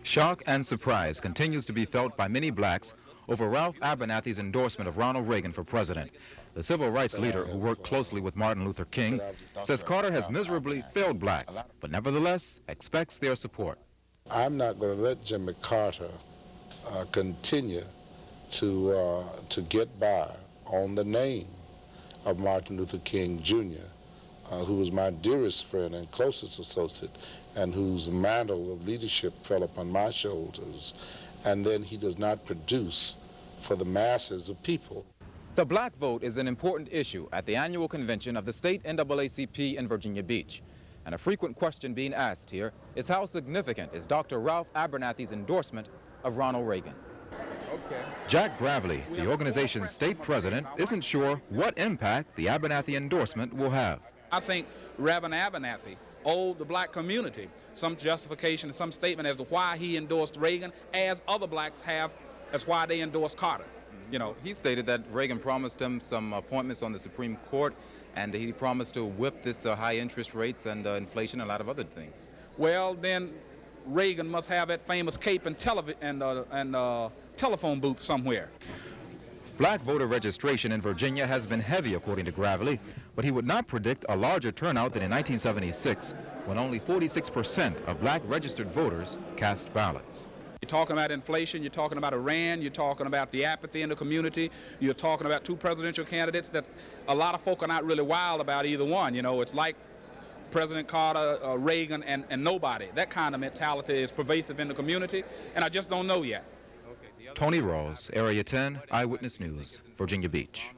Shock and surprise continues to be felt by many blacks over Ralph Abernathy's endorsement of Ronald Reagan for president. The civil rights leader, who worked closely with Martin Luther King, says Carter has miserably failed blacks, but nevertheless expects their support. I'm not going to let Jimmy Carter continue to get by on the name of Martin Luther King Jr., who was my dearest friend and closest associate, and whose mantle of leadership fell upon my shoulders, and then he does not produce for the masses of people. The black vote is an important issue at the annual convention of the state NAACP in Virginia Beach. And a frequent question being asked here is how significant is Dr. Ralph Abernathy's endorsement of Ronald Reagan? Okay. Jack Gravely, the organization's state president, isn't sure what impact the Abernathy endorsement will have. I think Reverend Abernathy owed the black community some justification and some statement as to why he endorsed Reagan, as other blacks have as why they endorsed Carter. You know, he stated that Reagan promised him some appointments on the Supreme Court, and he promised to whip this high interest rates and inflation and a lot of other things. Well, then Reagan must have that famous cape and telephone booth somewhere. Black voter registration in Virginia has been heavy, according to Gravely, but he would not predict a larger turnout than in 1976, when only 46% of black registered voters cast ballots. You're talking about inflation, you're talking about Iran, you're talking about the apathy in the community, you're talking about two presidential candidates that a lot of folk are not really wild about either one. You know, it's like President Carter, Reagan, and nobody. That kind of mentality is pervasive in the community, and I just don't know yet. Tony Rawls, Area 10, Eyewitness News, Virginia Beach.